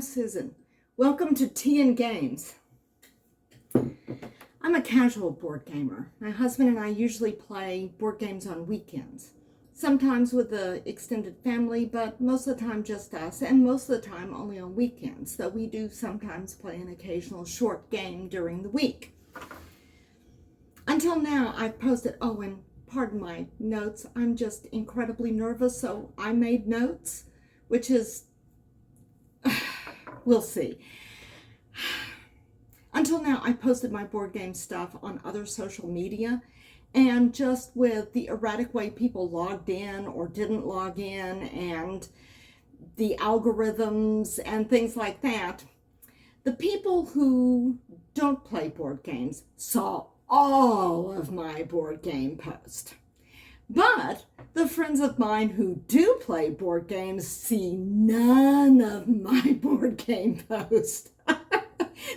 Susan. Welcome to Tea and Games. I'm a casual board gamer. My husband and I usually play board games on weekends. Sometimes with the extended family, but most of the time just us, and most of the time only on weekends, though we do sometimes play an occasional short game during the week. Until now, I've posted, and pardon my notes, I'm just incredibly nervous, so I made notes, which is, we'll see. Until now, I posted my board game stuff on other social media, and just with the erratic way people logged in or didn't log in, and the algorithms and things like that, the people who don't play board games saw all of my board game posts. But the friends of mine who do play board games see none of my board game posts.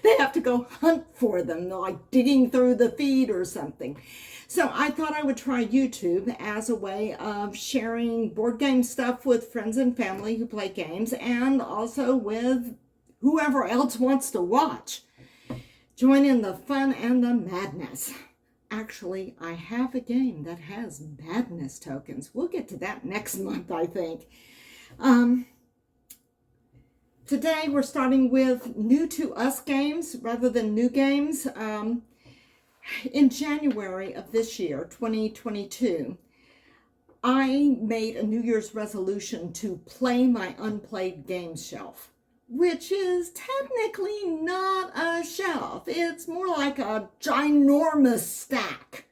They have to go hunt for them, like digging through the feed or something. So I thought I would try YouTube as a way of sharing board game stuff with friends and family who play games, and also with whoever else wants to watch. Join in the fun and the madness. Actually, I have a game that has madness tokens. We'll get to that next month, I think. Today we're starting with new to us games rather than new games. In January of this year, 2022, I made a New Year's resolution to play my Unplayed games shelf, which is technically not a shelf. It's more like a ginormous stack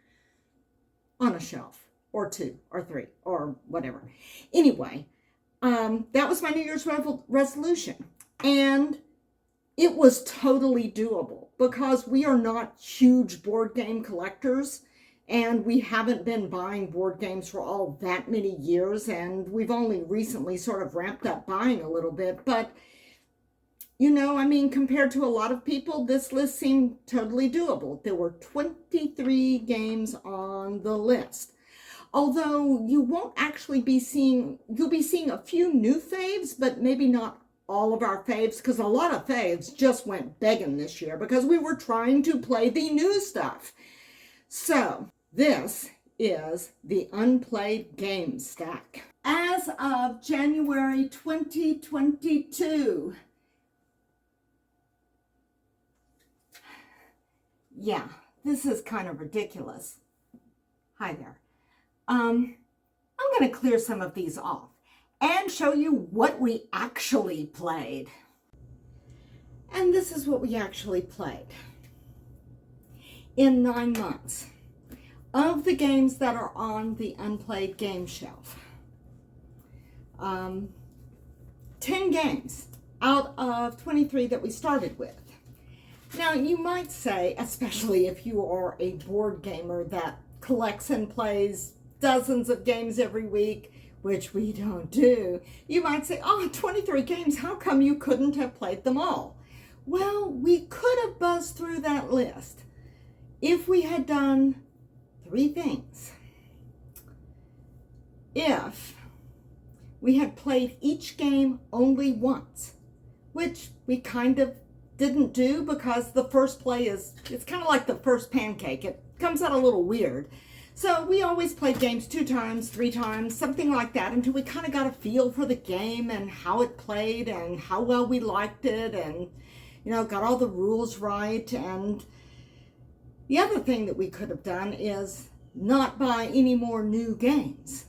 on a shelf, or two, or three, or whatever. Anyway, that was my New Year's resolution, and it was totally doable because we are not huge board game collectors, and we haven't been buying board games for all that many years, and we've only recently sort of ramped up buying a little bit, but you know, I mean, compared to a lot of people, this list seemed totally doable. There were 23 games on the list. Although you won't actually be seeing, you'll be seeing a few new faves, but maybe not all of our faves, because a lot of faves just went begging this year because we were trying to play the new stuff. So this is the Unplayed game stack. As of January 2022, yeah, this is kind of ridiculous. Hi there. I'm going to clear some of these off and show you what we actually played. And this is what we actually played in 9 months of the games that are on the Unplayed game shelf. 10 games out of 23 that we started with. Now, you might say, especially if you are a board gamer that collects and plays dozens of games every week, which we don't do, you might say, 23 games, how come you couldn't have played them all? Well, we could have buzzed through that list if we had done 3 things. If we had played each game only once, which we kind of didn't do because the first play it's kind of like the first pancake. It comes out a little weird. So we always played games 2 times, 3 times, something like that, until we kind of got a feel for the game and how it played and how well we liked it, and, you know, got all the rules right. And the other thing that we could have done is not buy any more new games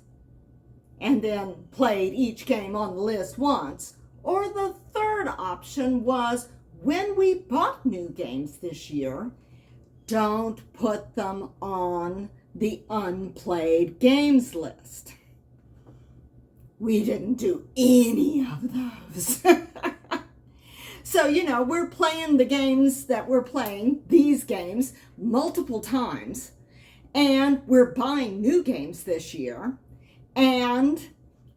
and then played each game on the list once. Or the third option was, when we bought new games this year, don't put them on the Unplayed games list. We didn't do any of those. So, you know, we're playing the games that we're playing, these games, multiple times, and we're buying new games this year. And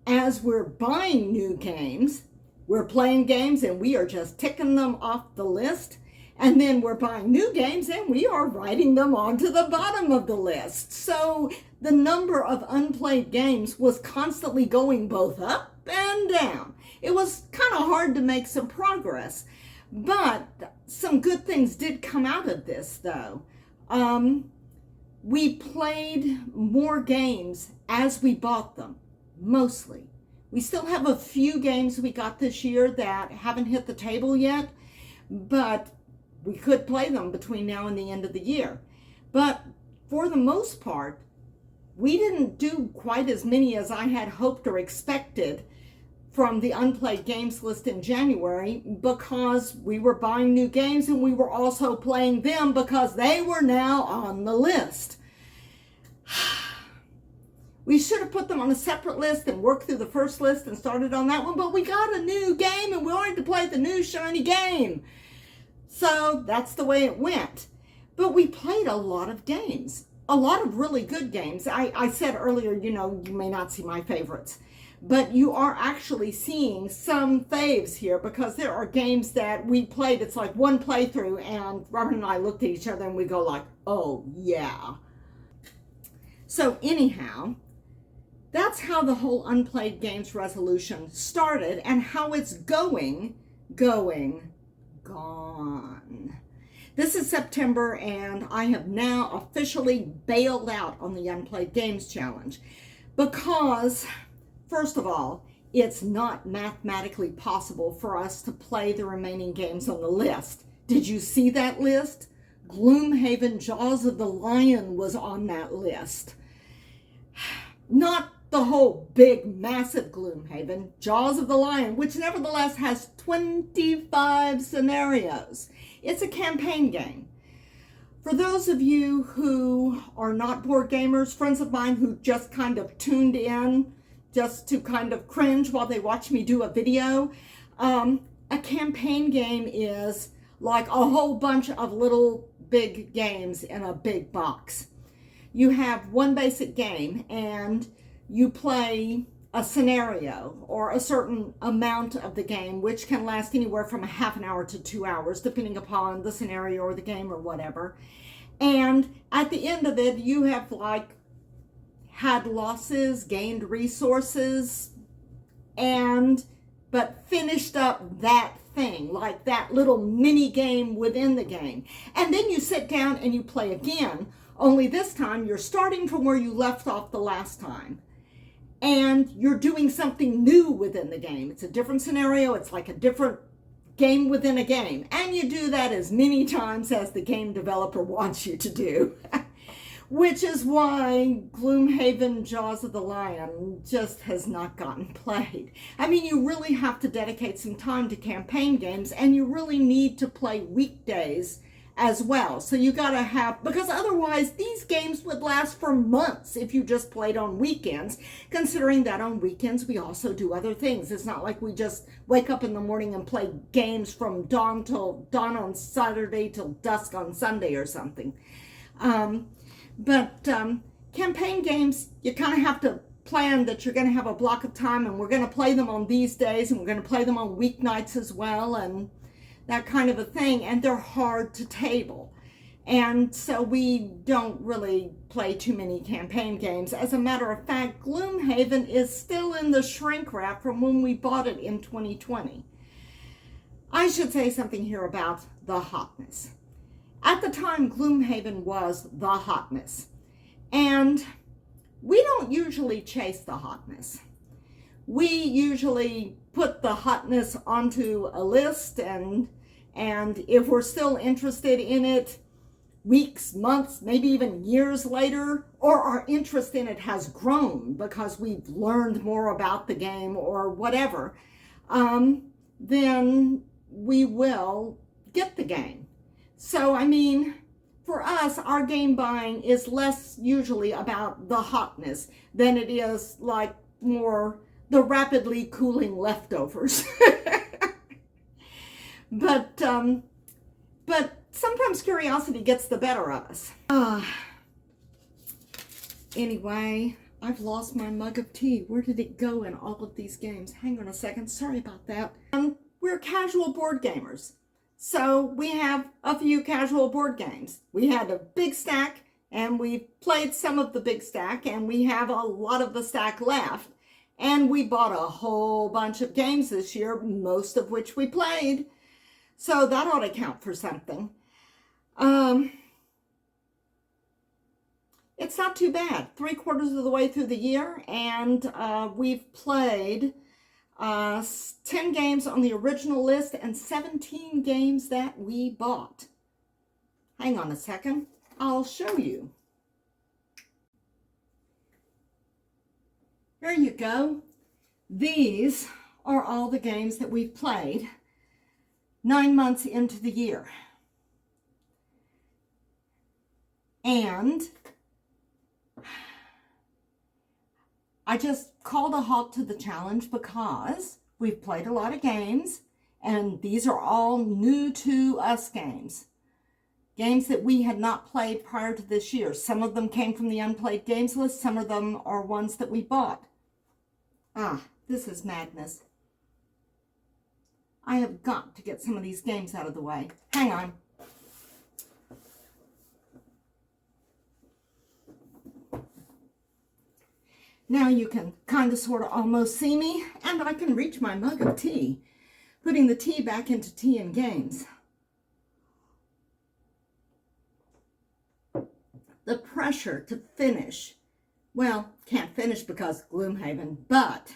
as we're buying new games, we're playing games and we are just ticking them off the list. And then we're buying new games and we are writing them onto the bottom of the list. So the number of unplayed games was constantly going both up and down. it was kind of hard to make some progress. But some good things did come out of this, though. We played more games as we bought them, mostly. We still have a few games we got this year that haven't hit the table yet, but we could play them between now and the end of the year. But for the most part, we didn't do quite as many as I had hoped or expected from the unplayed games list in January, because we were buying new games and we were also playing them because they were now on the list. We should have put them on a separate list and worked through the first list and started on that one, but we got a new game and we wanted to play the new shiny game. So that's the way it went. But we played a lot of games, a lot of really good games. I said earlier, you may not see my favorites, but you are actually seeing some faves here, because there are games that we played. It's like one playthrough and Robert and I looked at each other and we go like, oh yeah. So anyhow, that's how the whole Unplayed Games resolution started and how it's gone. This is September, and I have now officially bailed out on the Unplayed Games Challenge because, first of all, it's not mathematically possible for us to play the remaining games on the list. Did you see that list? Gloomhaven Jaws of the Lion was on that list. Not the whole big, massive Gloomhaven, Jaws of the Lion, which nevertheless has 25 scenarios. It's a campaign game. For those of you who are not board gamers, friends of mine who just kind of tuned in just to kind of cringe while they watch me do a video, a campaign game is like a whole bunch of little big games in a big box. You have one basic game and you play a scenario or a certain amount of the game, which can last anywhere from a half an hour to 2 hours, depending upon the scenario or the game or whatever. And at the end of it, you have like had losses, gained resources, but finished up that thing, like that little mini game within the game. And then you sit down and you play again, only this time you're starting from where you left off the last time. And you're doing something new within the game. It's a different scenario. It's like a different game within a game. And you do that as many times as the game developer wants you to do. Which is why Gloomhaven Jaws of the Lion just has not gotten played. I mean, you really have to dedicate some time to campaign games, and you really need to play weekdays as well. So you gotta have, because otherwise these games would last for months if you just played on weekends, considering that on weekends we also do other things. It's not like we just wake up in the morning and play games from dawn on Saturday till dusk on Sunday or something. But campaign games, you kind of have to plan that you're going to have a block of time and we're going to play them on these days and we're going to play them on weeknights as well, and that kind of a thing, and they're hard to table. And so we don't really play too many campaign games. As a matter of fact, Gloomhaven is still in the shrink wrap from when we bought it in 2020. I should say something here about the hotness. At the time, Gloomhaven was the hotness. And we don't usually chase the hotness. We usually put the hotness onto a list, and if we're still interested in it weeks, months, maybe even years later, or our interest in it has grown because we've learned more about the game or whatever, then we will get the game. So, I mean, for us, our game buying is less usually about the hotness than it is like more the rapidly cooling leftovers. But sometimes curiosity gets the better of us. Anyway, I've lost my mug of tea. Where did it go in all of these games? Hang on a second. Sorry about that. We're casual board gamers. So we have a few casual board games. We had a big stack, and we played some of the big stack, and we have a lot of the stack left. And we bought a whole bunch of games this year, most of which we played. So that ought to count for something. It's not too bad. 3/4 of the way through the year, and we've played 10 games on the original list and 17 games that we bought. Hang on a second. I'll show you. There you go. These are all the games that we've played 9 months into the year. And I just called a halt to the challenge because we've played a lot of games, and these are all new to us games. Games that we had not played prior to this year. Some of them came from the Unplayed games list. Some of them are ones that we bought. This is madness. I have got to get some of these games out of the way. Hang on. Now you can kind of sort of almost see me, and I can reach my mug of tea, putting the tea back into Tea and Games. The pressure to finish, well, can't finish because Gloomhaven, but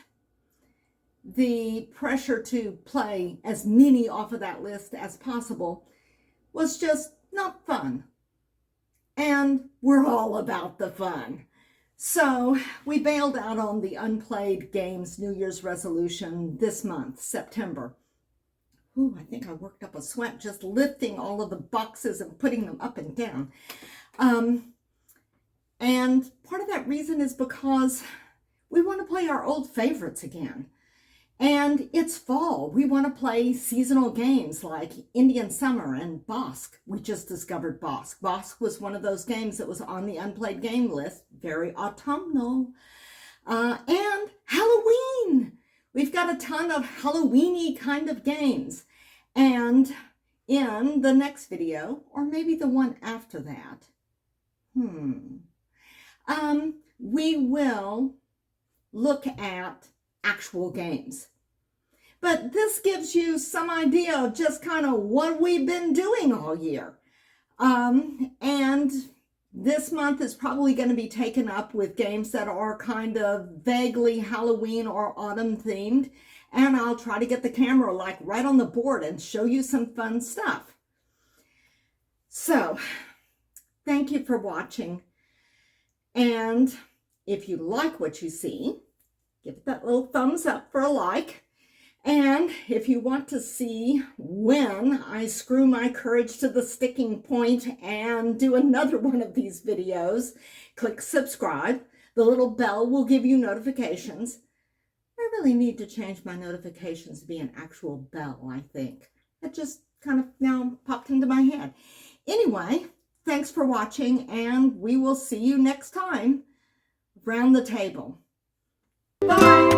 the pressure to play as many off of that list as possible was just not fun. And we're all about the fun. So we bailed out on the Unplayed Games New Year's resolution this month, September. Ooh, I think I worked up a sweat just lifting all of the boxes and putting them up and down. And part of that reason is because we want to play our old favorites again. And it's fall. We want to play seasonal games like Indian Summer and Bosk. We just discovered Bosk. Bosk was one of those games that was on the Unplayed game list. Very autumnal. And Halloween. We've got a ton of Halloween-y kind of games. And in the next video, or maybe the one after that, we will look at actual games. But this gives you some idea of just kind of what we've been doing all year. And this month is probably going to be taken up with games that are kind of vaguely Halloween or autumn themed. And I'll try to get the camera like right on the board and show you some fun stuff. So, thank you for watching. And if you like what you see, give it that little thumbs up for a like. And if you want to see when I screw my courage to the sticking point and do another one of these videos, click subscribe. The little bell will give you notifications. I really need to change my notifications to be an actual bell, I think. It just kind of now popped into my head. Anyway, thanks for watching, and we will see you next time around the table. Bye!